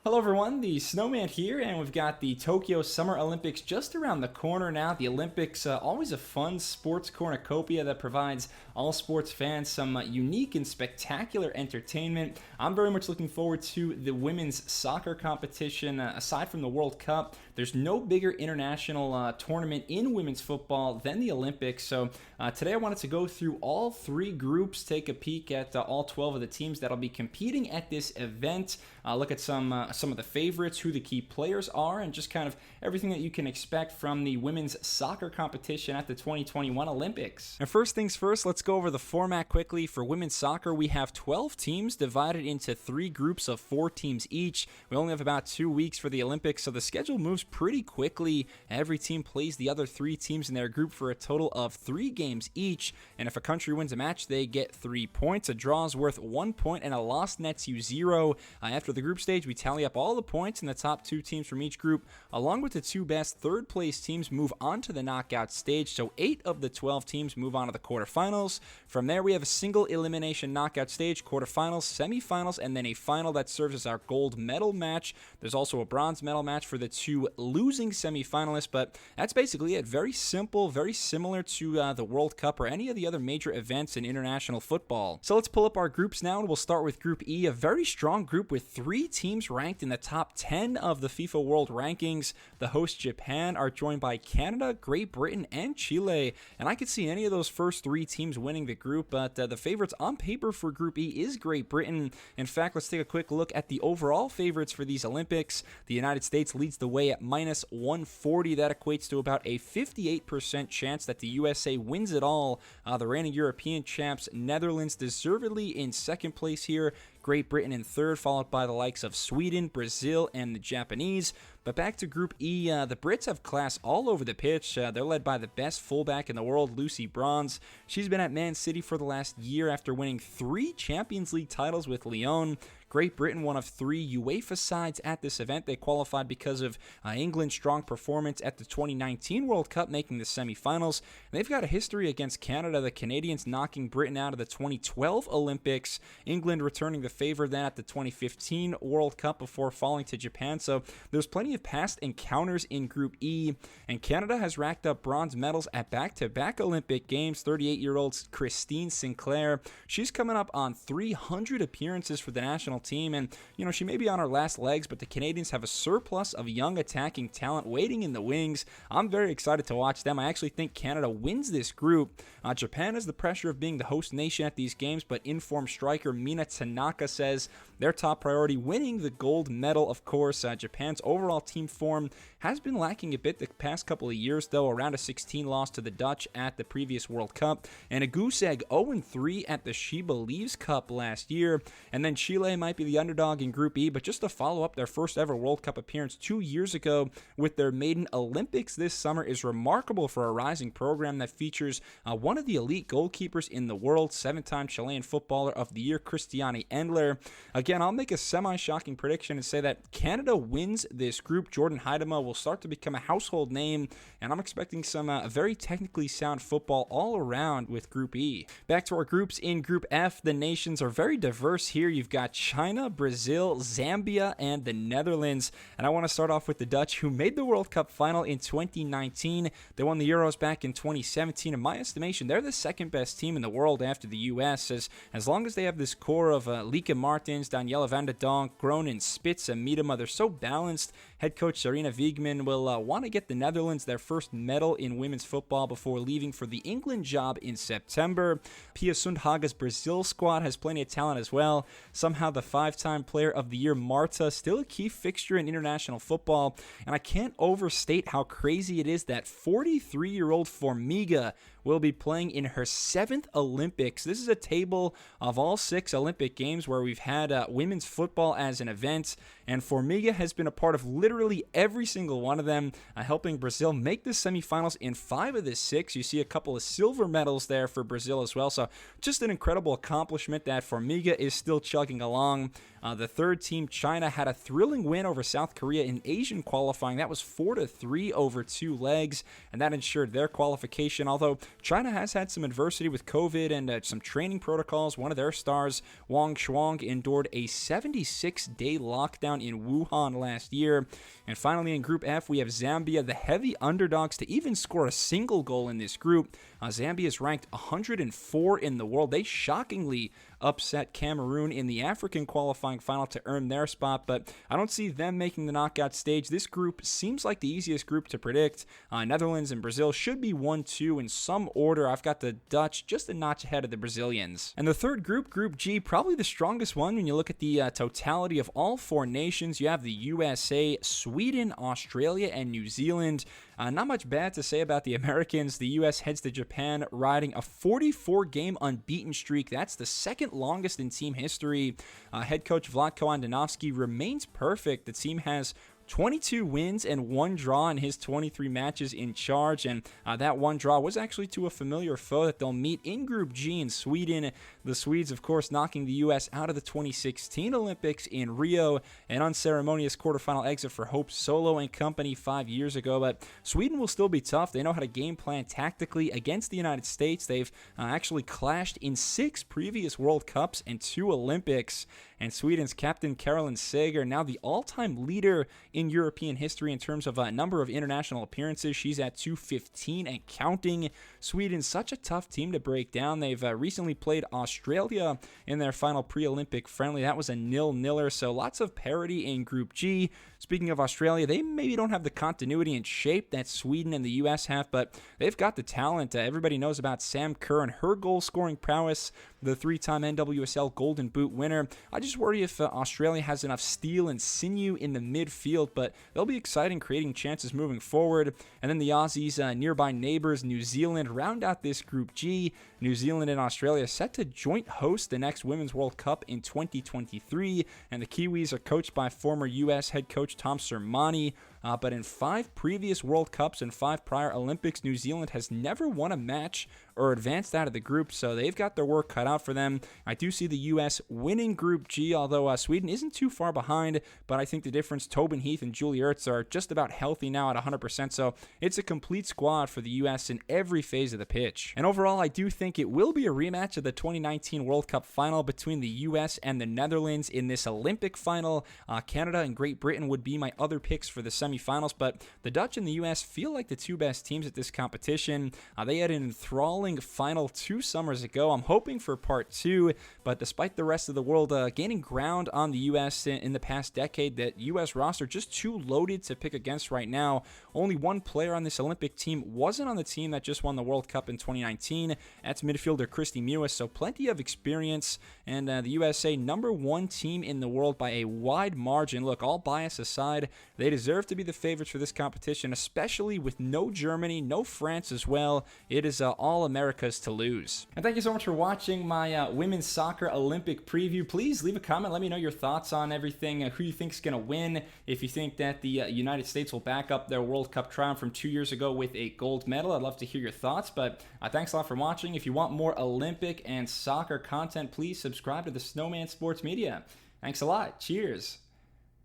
Hello everyone, the Snowman here, and we've got the Tokyo Summer Olympics just around the corner now. The Olympics, always a fun sports cornucopia that provides all sports fans some unique and spectacular entertainment. I'm very much looking forward to the women's soccer competition. Aside from the World Cup, there's no bigger international tournament in women's football than the Olympics. So today I wanted to go through all three groups, take a peek at all 12 of the teams that'll be competing at this event, look at some of the favorites, who the key players are, and just kind of everything that you can expect from the women's soccer competition at the 2021 Olympics. And first things first, let's go over the format quickly. For women's soccer, we have 12 teams divided into three groups of 4 teams each. We only have about 2 weeks for the Olympics, so the schedule moves pretty quickly. Every team plays the other 3 teams in their group for a total of 3 games each, and if a country wins a match, they get 3 points. A draw is worth 1 point, and a loss nets you 0. After the group stage, we tally up all the points, and the top 2 teams from each group, along with the 2 best third place teams, move on to the knockout stage. So 8 of the 12 teams move on to the quarterfinals. From there, we have a single elimination knockout stage, quarterfinals, semifinals, and then a final that serves as our gold medal match. There's also a bronze medal match for the 2 losing semifinalists, but that's basically it. Very simple, very similar to the World Cup or any of the other major events in international football. So let's pull up our groups now, and we'll start with Group E, a very strong group with 3 teams ranked in the top 10 of the FIFA World Rankings. The host Japan are joined by Canada, Great Britain, and Chile, and I could see any of those first 3 teams winning the group, but the favorites on paper for Group E is Great Britain. In fact, let's take a quick look at the overall favorites for these Olympics. The United States leads the way at minus 140. That equates to about a 58% chance that the USA wins it all. The reigning European champs, Netherlands, deservedly in second place here. Great Britain in third, followed by the likes of Sweden, Brazil, and the Japanese. But back to Group E, the Brits have class all over the pitch. They're led by the best fullback in the world, Lucy Bronze. She's been at Man City for the last year after winning 3 Champions League titles with Lyon. Great Britain, one of 3 UEFA sides at this event. They qualified because of England's strong performance at the 2019 World Cup, making the semifinals. And they've got a history against Canada, the Canadians knocking Britain out of the 2012 Olympics, England returning the favor then at the 2015 World Cup before falling to Japan. So there's plenty of past encounters in Group E, and Canada has racked up bronze medals at back-to-back Olympic Games. 38-year-old Christine Sinclair, she's coming up on 300 appearances for the national team, and she may be on her last legs, but the Canadians have a surplus of young attacking talent waiting in the wings. I'm very excited to watch them. I actually think Canada wins this group. Japan has the pressure of being the host nation at these games, but in-form striker Mina Tanaka says their top priority winning the gold medal. Of course, Japan's overall team form has been lacking a bit the past couple of years, though, around a 16 loss to the Dutch at the previous World Cup, and a goose egg 0-3 at the She Believes Cup last year. And then Chile might be the underdog in Group E, but just to follow up their first ever World Cup appearance 2 years ago with their maiden Olympics this summer is remarkable for a rising program that features one of the elite goalkeepers in the world, 7-time Chilean Footballer of the Year, Christiane Endler. Again, I'll make a semi-shocking prediction and say that Canada wins this group. Jordan Huitema will start to become a household name, and I'm expecting some very technically sound football all around with Group E. Back to our groups. In Group F, the nations are very diverse here. You've got China, Brazil, Zambia, and the Netherlands. And I want to start off with the Dutch, who made the World Cup final in 2019. They won the Euros back in 2017. In my estimation, they're the second best team in the world after the U.S. As long as they have this core of Lieke Martins, Danielle van de Donk, Groningen, Spitz, and Miedema, they're so balanced. Head coach Sarina Wiegman will want to get the Netherlands their first medal in women's football before leaving for the England job in September. Pia Sundhage's Brazil squad has plenty of talent as well. Somehow the 5-time Player of the Year Marta, still a key fixture in international football, and I can't overstate how crazy it is that 43-year-old Formiga will be playing in her 7th Olympics. This is a table of all 6 Olympic Games where we've had women's football as an event, and Formiga has been a part of literally every single one of them, helping Brazil make the semifinals in 5 of the 6. You see a couple of silver medals there for Brazil as well, so just an incredible accomplishment that Formiga is still chugging along. The third team, China, had a thrilling win over South Korea in Asian qualifying. That was 4-3 over 2 legs, and that ensured their qualification, although China has had some adversity with COVID and some training protocols. One of their stars, Wang Shuang, endured a 76-day lockdown in Wuhan last year. And finally, in Group F, we have Zambia, the heavy underdogs to even score a single goal in this group. Zambia is ranked 104 in the world. They shockingly upset Cameroon in the African qualifying final to earn their spot, but I don't see them making the knockout stage. This group seems like the easiest group to predict. Netherlands and Brazil should be 1-2 in some order. I've got the Dutch just a notch ahead of the Brazilians. And the third group, Group G, probably the strongest one when you look at the totality of all four nations. You have the USA, Sweden, Australia, and New Zealand. Not much bad to say about the Americans. The U.S. heads to Japan riding a 44-game unbeaten streak. That's the second longest in team history. Head coach Vlatko Andonovski remains perfect. The team has 22 wins and 1 draw in his 23 matches in charge, and that 1 draw was actually to a familiar foe that they'll meet in Group G in Sweden. The Swedes, of course, knocking the U.S. out of the 2016 Olympics in Rio, an unceremonious quarterfinal exit for Hope Solo and company 5 years ago, but Sweden will still be tough. They know how to game plan tactically against the United States. They've actually clashed in 6 previous World Cups and 2 Olympics, and Sweden's captain Caroline Seger, now the all-time leader in European history in terms of a number of international appearances. She's at 215 and counting. Sweden's such a tough team to break down. They've recently played Australia in their final pre-Olympic friendly. That was a 0-0, so lots of parity in Group G. Speaking of Australia, they maybe don't have the continuity and shape that Sweden and the U.S. have, but they've got the talent. Everybody knows about Sam Kerr and her goal-scoring prowess, the 3-time NWSL Golden Boot winner. I just worry if Australia has enough steel and sinew in the midfield, but they'll be exciting, creating chances moving forward. And then the Aussies, nearby neighbors, New Zealand, round out this Group G. New Zealand and Australia set to joint host the next Women's World Cup in 2023, and the Kiwis are coached by former U.S. head coach Tom Sermanni. But in 5 previous World Cups and 5 prior Olympics, New Zealand has never won a match or advanced out of the group, so they've got their work cut out for them. I do see the U.S. winning Group G, although Sweden isn't too far behind, but I think the difference, Tobin Heath and Julie Ertz are just about healthy now at 100%, so it's a complete squad for the U.S. in every phase of the pitch. And overall, I do think it will be a rematch of the 2019 World Cup final between the U.S. and the Netherlands in this Olympic final. Canada and Great Britain would be my other picks for the semifinals, but the Dutch and the U.S. feel like the 2 best teams at this competition. They had an enthralling final 2 summers ago. I'm hoping for part 2, but despite the rest of the world gaining ground on the U.S. in the past decade, that U.S. roster just too loaded to pick against right now. Only one player on this Olympic team wasn't on the team that just won the World Cup in 2019. That's midfielder Kristie Mewis, so plenty of experience, and the USA number 1 team in the world by a wide margin. Look, all bias aside, they deserve to be the favorites for this competition, especially with no Germany, no France as well. It is all America's to lose. And thank you so much for watching my women's soccer Olympic preview. Please leave a comment. Let me know your thoughts on everything, who you think is going to win. If you think that the United States will back up their World Cup triumph from 2 years ago with a gold medal, I'd love to hear your thoughts. But thanks a lot for watching. If you want more Olympic and soccer content, please subscribe to the Snowman Sports Media. Thanks a lot. Cheers.